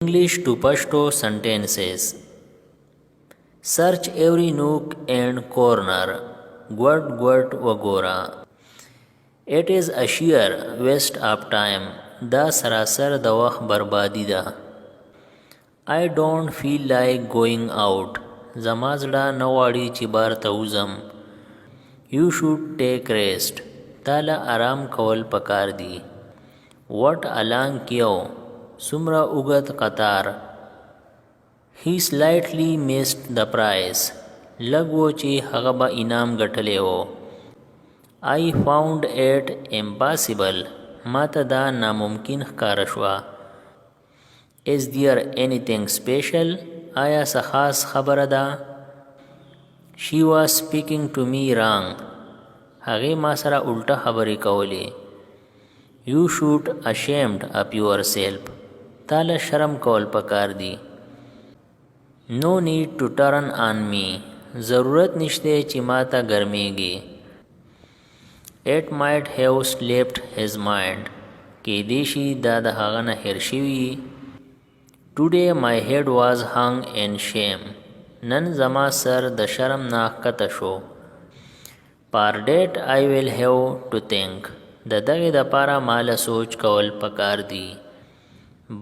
English to Pashto sentences. Search every nook and corner. Gwat gwat wagora. It is a sheer waste of time. Da sarasar da wakht barbadi da. I don't feel like going out. Zama zda na wadi چې بار ته وزم. You should take rest. تاله آرام کول پکار دی. What a long queue. سمرا اوږد قطار. He slightly missed the prize. لږ و چې هغه به انعام ګټلی و. I found it impossible. ما ته دا ناممکن ښکاره شوه. Is there anything special? آیا څه خاص خبره ده؟ She was speaking to me wrong. هغې ما سره الټه خبرې کولې. You should ashamed of yourself. تاله شرم کول پکار دی. No need to turn on me. ضرورت نشته چې ما ته ګرمیږي. It might have slipped his mind. کیدای شي دا د هغه نه هېر شوي. Today my head was hung in shame. نن زما سر د شرم نه ښکته شو. For that I will have to think. د دغې دپاره ماله سوچ کول پکار دی.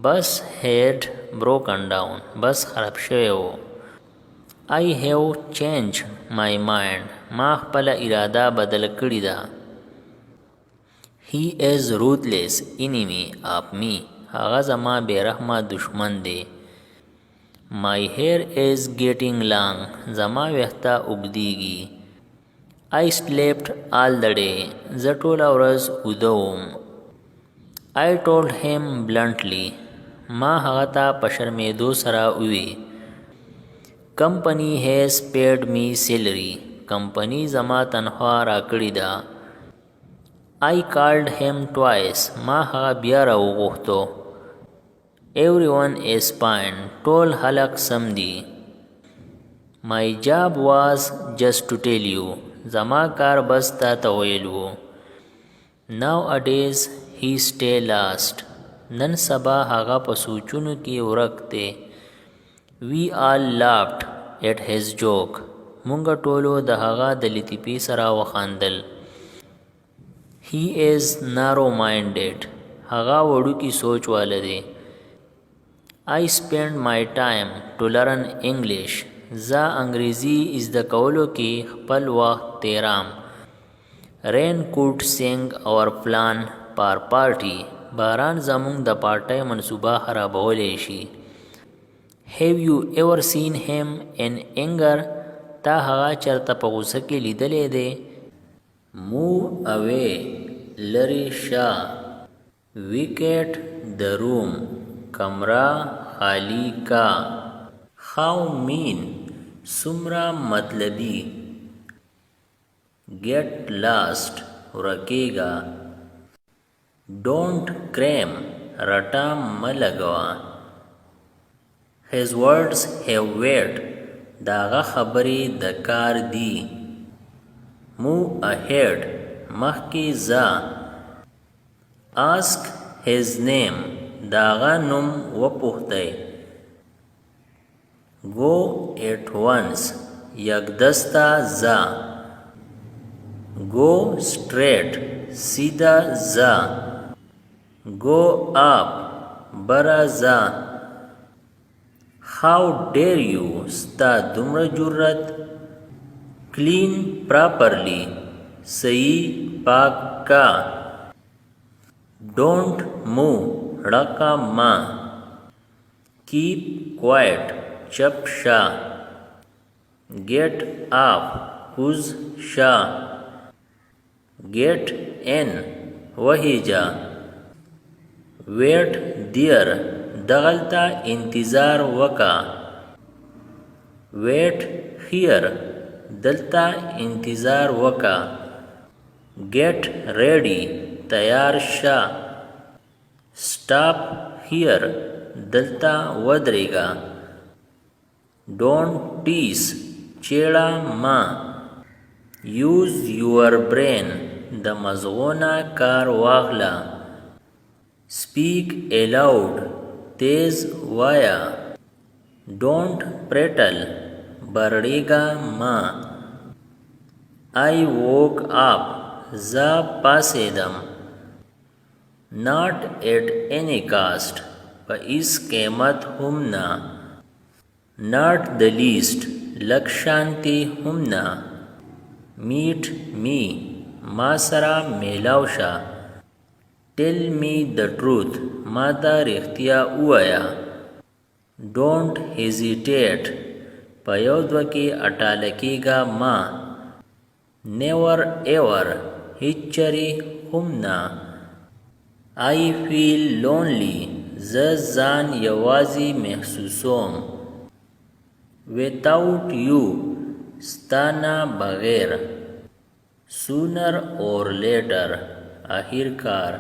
بس had broken down. بس خراب شوی و. I have changed my mind. ما خپله اراده بدل کړې ده. He is ruthless enemy of me. هغه زما بېرحمه دشمن دی. My hair is getting long. زما ویښته اوږدیږي. I slept all the day. زه ټوله ورځ ویده وم. I told him bluntly. ما هغه ته په شرمېدو سره ووی. Company has paid me salary. کمپنی زما تنخوا راکړې ده. I called him twice. ما هغه بیا راوغوښتو. Everyone is fine. ټول خلک سم دي. My job was just to tell you. زما کار بس تا ته ویل و. Nowadays he stay lost. نن سبا هغه په سوچونو کې ورک دی. We all laughed at his joke. مونږ ټولو د هغه د لطیفې سره وخندل. He is narrow minded. هغه وړوکی سوچ واله دی. I spend my time to learn English. زه انګریزي زده کولو کې خپل وخت تیرام. Rain could sing our plan for party. باران زمونږ د پارټۍ منصوبه خرابولی شي. Have you ever seen him in anger? تا هغه چرته په غوسه کې لیدلی دی. Move away. لرې شه. Vacate the room. کمره خالی کا. How mean. سمرا مطلبی. Get lost. ورکیگا. Don't cram. رټا ملګوا. His words have weight. داغه خبرې د کار دی. Move ahead. مخکې ځه. Ask his name. داغه نوم وپوښتئ. Go at once. یکدسته ځه. Go straight. سیده ځه. Go up. بره ځه. How dare you. ستا دومره جرأت. Clean properly. صحیح پاک کا. Don't move. ړکه ما. Keep quiet. چپ شا. Get up. کوز شا. Get in. وهیجا. Wait there. دغلتا انتظار وکا. Wait here. دلتا انتظار وکا. Get ready. تیار شا. Stop here. دلتا ودرېږه. Don't tease. چیړه ما. Use your brain. د مزغونه کار واخله. Speak aloud. Tej via. Don't prattle, बरडेगा माँ. I woke up, जा पासेदम. Not at any cost, इस कीमत हमना. Not the least, लक्षांति हमना. Meet me, मासरा मेलावशा. Tell me the truth, माता रिख्तिया उया. Don't hesitate, पयोद्वकी अटालकीगा माँ. Never ever, हिच्चरी हमना. I feel lonely, ज़ान यवाजी महसूसोम. Without you, स्ताना बगैर. Sooner or later, आखिरकार.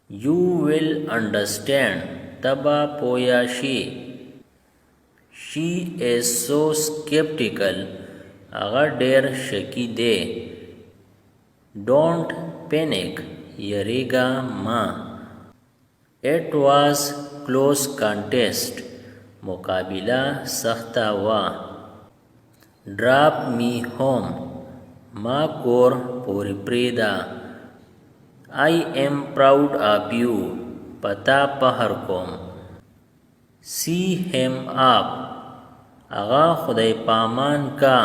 You will understand, तबा पोयाशी. She is so skeptical, अगर der shaky they. Don't panic, यरेगा माँ. It was close contest, मुकाबिला सख्ता वा. Drop me home, माँ कोर पोरी प्रेदा. I am proud of you, पता पहर कोम. See him up, आगा खुदाई पामान का.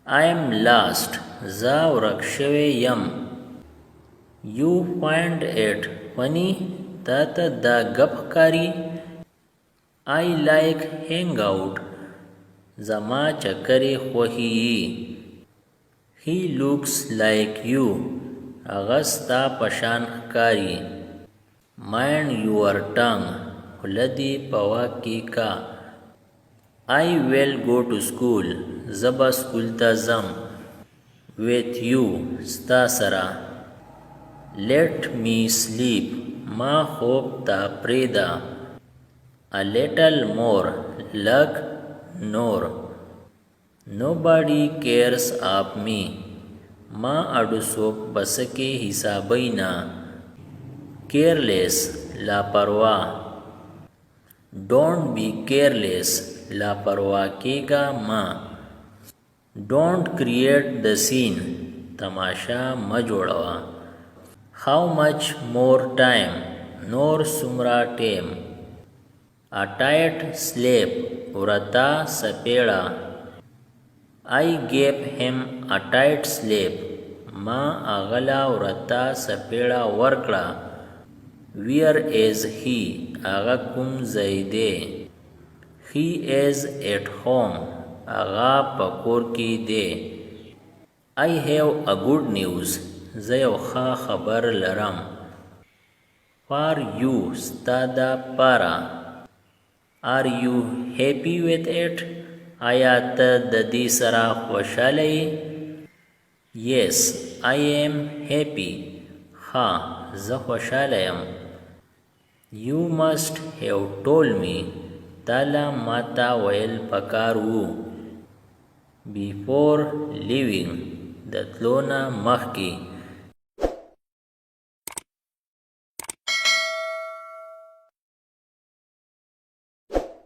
I am lost, जा वरक्षवे यम. You find it funny, तात दा गपकारी. I like hangout, जमा चक्करी खोही. He looks like you, अगस्ता पशान कारी. Mind your tongue, हुलदी पवा की का. I will go to school, ज़बा स्कूल तज़म. With you, स्ता सरा. Let me sleep, माँ होप ता प्रेदा. A little more, लग नोर. Nobody cares of me, माँ अडुसोप बसके हिसाबैना. Careless, लापरवाह. Don't be careless, लापरवाह केगा माँ. Don't create the scene, तमाशा मजोड़वा. How much more time, नोर सुमरा टेम. A tight slap, व्रता सपेड़ा. I gave him a tight slap, माँ अगला व्रता सपेड़ा वर्कड़ा. Where is he, आगा कुम जैदे. He is at home, आगा पकोर की दे. I have a good news, ज़यो खा खबर लरम. For you, स्तादा पारा. Are you happy with it, आयात ददी सरा खुशालई. Yes, I am happy, हाँ ज़ खुशालयम. You must have told me, ताला माता वैल पकारू. Before leaving, दतलोना मखकी.